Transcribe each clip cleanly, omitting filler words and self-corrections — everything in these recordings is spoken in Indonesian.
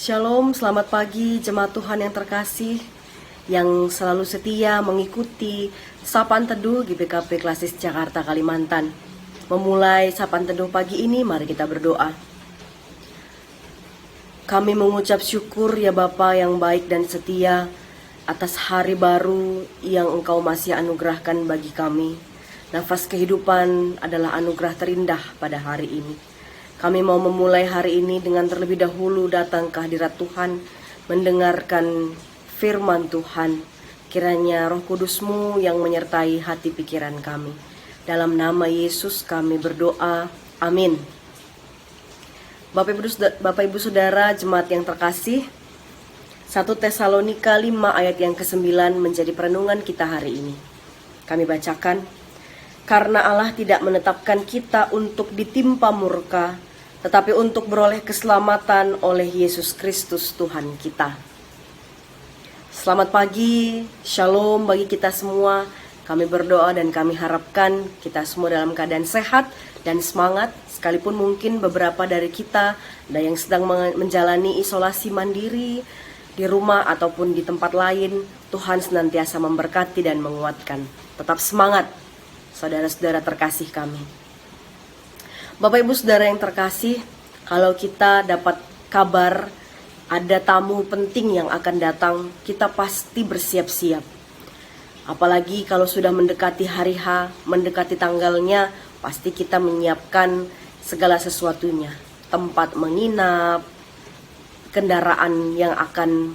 Shalom, selamat pagi jemaat Tuhan yang terkasih, yang selalu setia mengikuti Sapaan Teduh GBKP Klasis Jakarta Kalimantan. Memulai Sapaan Teduh pagi ini, mari kita berdoa. Kami mengucap syukur ya Bapa yang baik dan setia atas hari baru yang Engkau masih anugerahkan bagi kami. Nafas kehidupan adalah anugerah terindah pada hari ini. Kami mau memulai hari ini dengan terlebih dahulu datang ke hadirat Tuhan, mendengarkan firman Tuhan. Kiranya Roh Kudus-Mu yang menyertai hati pikiran kami. Dalam nama Yesus kami berdoa, amin. Bapak Ibu Saudara, jemaat yang terkasih, 1 Tesalonika 5 ayat yang ke-9 menjadi perenungan kita hari ini. Kami bacakan, karena Allah tidak menetapkan kita untuk ditimpa murka, tetapi untuk beroleh keselamatan oleh Yesus Kristus Tuhan kita. Selamat pagi, shalom bagi kita semua. Kami berdoa dan kami harapkan kita semua dalam keadaan sehat dan semangat. Sekalipun mungkin beberapa dari kita ada yang sedang menjalani isolasi mandiri di rumah ataupun di tempat lain, Tuhan senantiasa memberkati dan menguatkan. Tetap semangat, saudara-saudara terkasih kami. Bapak Ibu Saudara yang terkasih, kalau kita dapat kabar ada tamu penting yang akan datang, kita pasti bersiap-siap. Apalagi kalau sudah mendekati hari H, mendekati tanggalnya, pasti kita menyiapkan segala sesuatunya. Tempat menginap, kendaraan yang akan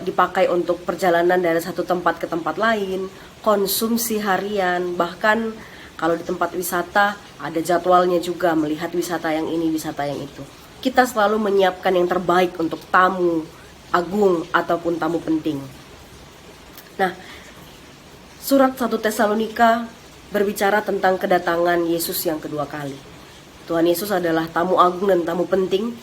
dipakai untuk perjalanan dari satu tempat ke tempat lain, konsumsi harian, bahkan kalau di tempat wisata ada jadwalnya juga, melihat wisata yang ini, wisata yang itu. Kita selalu menyiapkan yang terbaik untuk tamu agung ataupun tamu penting. Nah, surat 1 Tesalonika berbicara tentang kedatangan Yesus yang kedua kali. Tuhan Yesus adalah tamu agung dan tamu penting,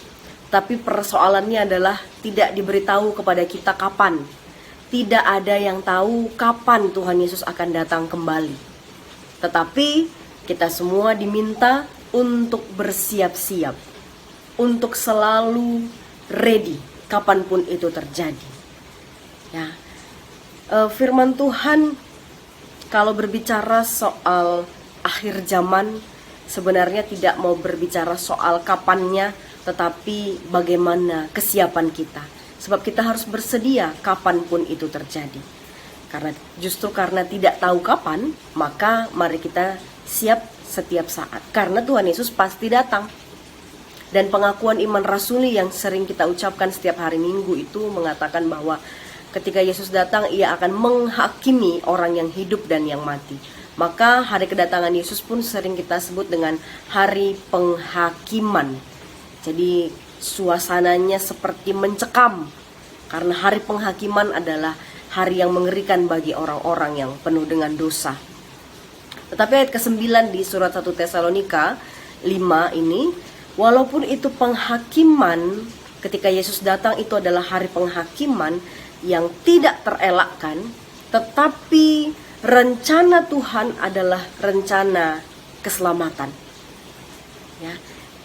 tapi persoalannya adalah tidak diberitahu kepada kita kapan. Tidak ada yang tahu kapan Tuhan Yesus akan datang kembali. Tetapi kita semua diminta untuk bersiap-siap, untuk selalu ready kapanpun itu terjadi. Ya, firman Tuhan kalau berbicara soal akhir zaman sebenarnya tidak mau berbicara soal kapannya, tetapi bagaimana kesiapan kita. Sebab kita harus bersedia kapanpun itu terjadi. Justru karena tidak tahu kapan, maka mari kita siap setiap saat. Karena Tuhan Yesus pasti datang. Dan pengakuan iman rasuli yang sering kita ucapkan setiap hari Minggu itu mengatakan bahwa ketika Yesus datang, ia akan menghakimi orang yang hidup dan yang mati. Maka hari kedatangan Yesus pun sering kita sebut dengan hari penghakiman. Jadi suasananya seperti mencekam. Karena hari penghakiman adalah hari yang mengerikan bagi orang-orang yang penuh dengan dosa. Tetapi ayat ke-9 di surat 1 Tesalonika 5 ini, walaupun itu penghakiman, ketika Yesus datang itu adalah hari penghakiman yang tidak terelakkan, tetapi rencana Tuhan adalah rencana keselamatan. Ya,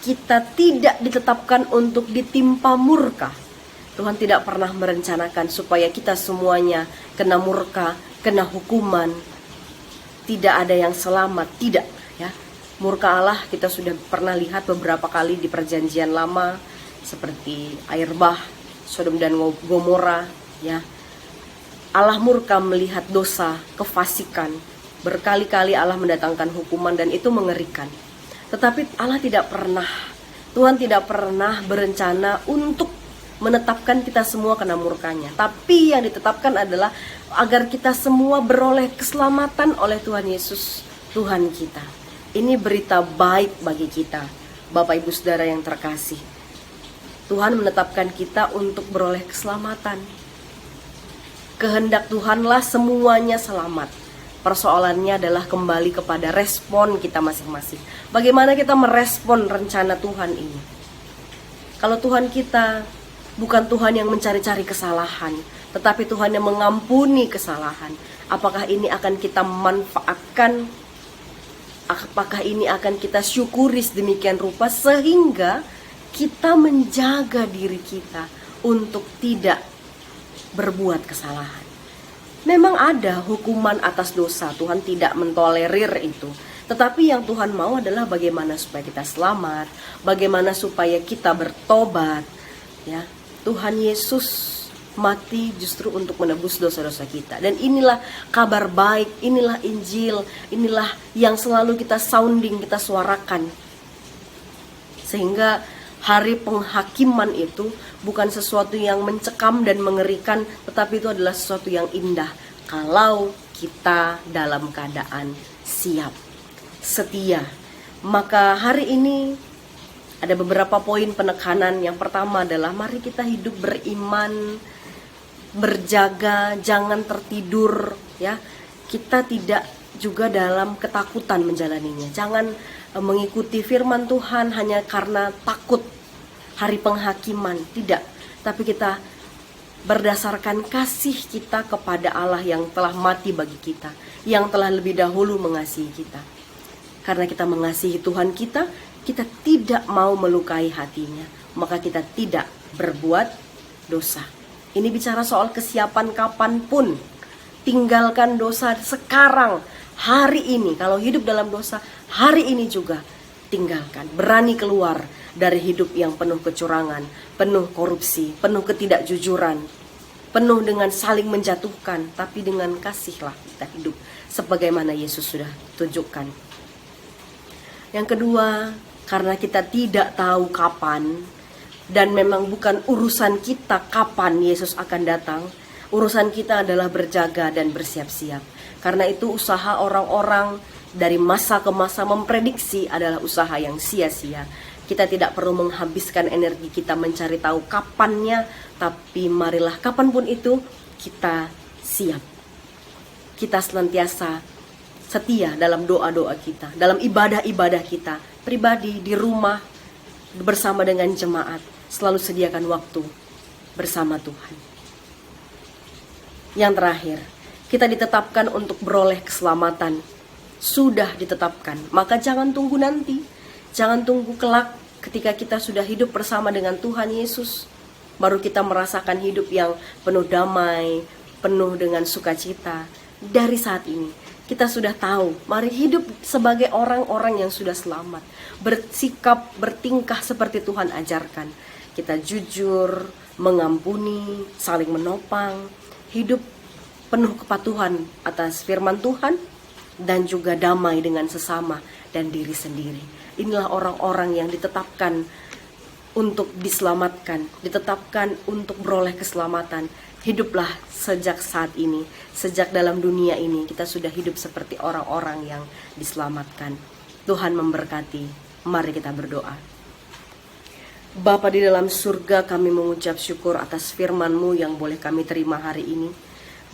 kita tidak ditetapkan untuk ditimpa murka. Tuhan tidak pernah merencanakan supaya kita semuanya kena murka, kena hukuman. Tidak ada yang selamat, tidak. Ya, murka Allah kita sudah pernah lihat beberapa kali di perjanjian lama, seperti air bah, Sodom dan Gomora. Ya, Allah murka melihat dosa, kefasikan. Berkali-kali Allah mendatangkan hukuman dan itu mengerikan. Tetapi Tuhan tidak pernah berencana untuk menetapkan kita semua kena murkanya. Tapi yang ditetapkan adalah agar kita semua beroleh keselamatan oleh Tuhan Yesus, Tuhan kita. Ini berita baik bagi kita, Bapak Ibu Saudara yang terkasih. Tuhan menetapkan kita untuk beroleh keselamatan. Kehendak Tuhanlah semuanya selamat. Persoalannya adalah kembali kepada respon kita masing-masing. Bagaimana kita merespon rencana Tuhan ini? Kalau Tuhan kita bukan Tuhan yang mencari-cari kesalahan, tetapi Tuhan yang mengampuni kesalahan. Apakah ini akan kita manfaatkan? Apakah ini akan kita syukuri sedemikian rupa sehingga kita menjaga diri kita untuk tidak berbuat kesalahan. Memang ada hukuman atas dosa, Tuhan tidak mentolerir itu. Tetapi yang Tuhan mau adalah bagaimana supaya kita selamat, bagaimana supaya kita bertobat, ya. Tuhan Yesus mati justru untuk menebus dosa-dosa kita. Dan inilah kabar baik, inilah Injil, inilah yang selalu kita sounding, kita suarakan. Sehingga hari penghakiman itu bukan sesuatu yang mencekam dan mengerikan, tetapi itu adalah sesuatu yang indah kalau kita dalam keadaan siap, setia. Maka hari ini ada beberapa poin penekanan. Yang pertama adalah mari kita hidup beriman, berjaga, jangan tertidur, ya. Kita tidak juga dalam ketakutan menjalaninya. Jangan mengikuti firman Tuhan hanya karena takut hari penghakiman, tidak. Tapi kita berdasarkan kasih kita kepada Allah yang telah mati bagi kita, yang telah lebih dahulu mengasihi kita. Karena kita mengasihi Tuhan kita tidak mau melukai hatinya, maka kita tidak berbuat dosa. Ini bicara soal kesiapan kapanpun. Tinggalkan dosa sekarang, hari ini. Kalau hidup dalam dosa, hari ini juga tinggalkan. Berani keluar dari hidup yang penuh kecurangan, penuh korupsi, penuh ketidakjujuran, penuh dengan saling menjatuhkan. Tapi dengan kasihlah kita hidup sebagaimana Yesus sudah tunjukkan. Yang kedua, karena kita tidak tahu kapan, dan memang bukan urusan kita kapan Yesus akan datang. Urusan kita adalah berjaga dan bersiap-siap. Karena itu usaha orang-orang dari masa ke masa memprediksi adalah usaha yang sia-sia. Kita tidak perlu menghabiskan energi kita mencari tahu kapannya, tapi marilah kapanpun itu kita siap. Kita senantiasa setia dalam doa-doa kita, dalam ibadah-ibadah kita, pribadi, di rumah, bersama dengan jemaat. Selalu sediakan waktu bersama Tuhan. Yang terakhir, kita ditetapkan untuk beroleh keselamatan. Sudah ditetapkan, maka jangan tunggu nanti. Jangan tunggu kelak ketika kita sudah hidup bersama dengan Tuhan Yesus. Baru kita merasakan hidup yang penuh damai, penuh dengan sukacita. Dari saat ini, kita sudah tahu, mari hidup sebagai orang-orang yang sudah selamat. Bersikap, bertingkah seperti Tuhan ajarkan. Kita jujur, mengampuni, saling menopang, hidup penuh kepatuhan atas firman Tuhan, dan juga damai dengan sesama dan diri sendiri. Inilah orang-orang yang ditetapkan untuk diselamatkan, ditetapkan untuk beroleh keselamatan. Hiduplah sejak saat ini, sejak dalam dunia ini, kita sudah hidup seperti orang-orang yang diselamatkan. Tuhan memberkati. Mari kita berdoa. Bapa di dalam surga, kami mengucap syukur atas firman-Mu yang boleh kami terima hari ini.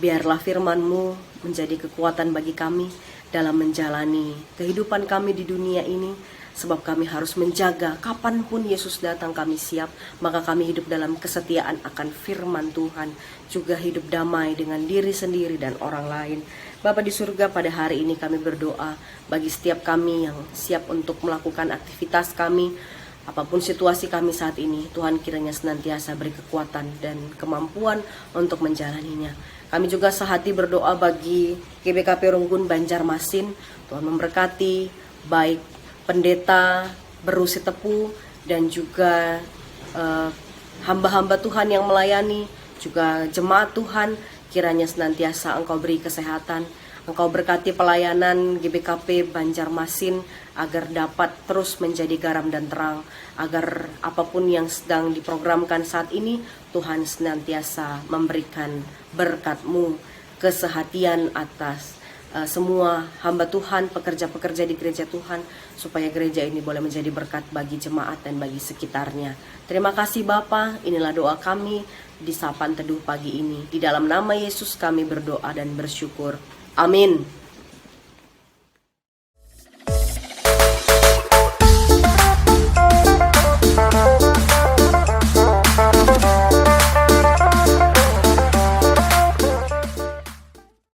Biarlah firman-Mu menjadi kekuatan bagi kami dalam menjalani kehidupan kami di dunia ini. Sebab kami harus menjaga kapanpun Yesus datang kami siap. Maka kami hidup dalam kesetiaan akan firman Tuhan. Juga hidup damai dengan diri sendiri dan orang lain. Bapa di surga, pada hari ini kami berdoa bagi setiap kami yang siap untuk melakukan aktivitas kami. Apapun situasi kami saat ini, Tuhan kiranya senantiasa beri kekuatan dan kemampuan untuk menjalaninya. Kami juga sehati berdoa bagi GBKP Runggun Banjarmasin. Tuhan memberkati baik pendeta Berusi Tepu dan juga hamba-hamba Tuhan yang melayani, juga jemaat Tuhan. Kiranya senantiasa Engkau beri kesehatan, Engkau berkati pelayanan GBKP Banjarmasin agar dapat terus menjadi garam dan terang, agar apapun yang sedang diprogramkan saat ini, Tuhan senantiasa memberikan berkat-Mu, kesehatian atas semua hamba Tuhan, pekerja-pekerja di gereja Tuhan, supaya gereja ini boleh menjadi berkat bagi jemaat dan bagi sekitarnya. Terima kasih Bapa, inilah doa kami di Sapaan Teduh pagi ini. Di dalam nama Yesus kami berdoa dan bersyukur. Amin.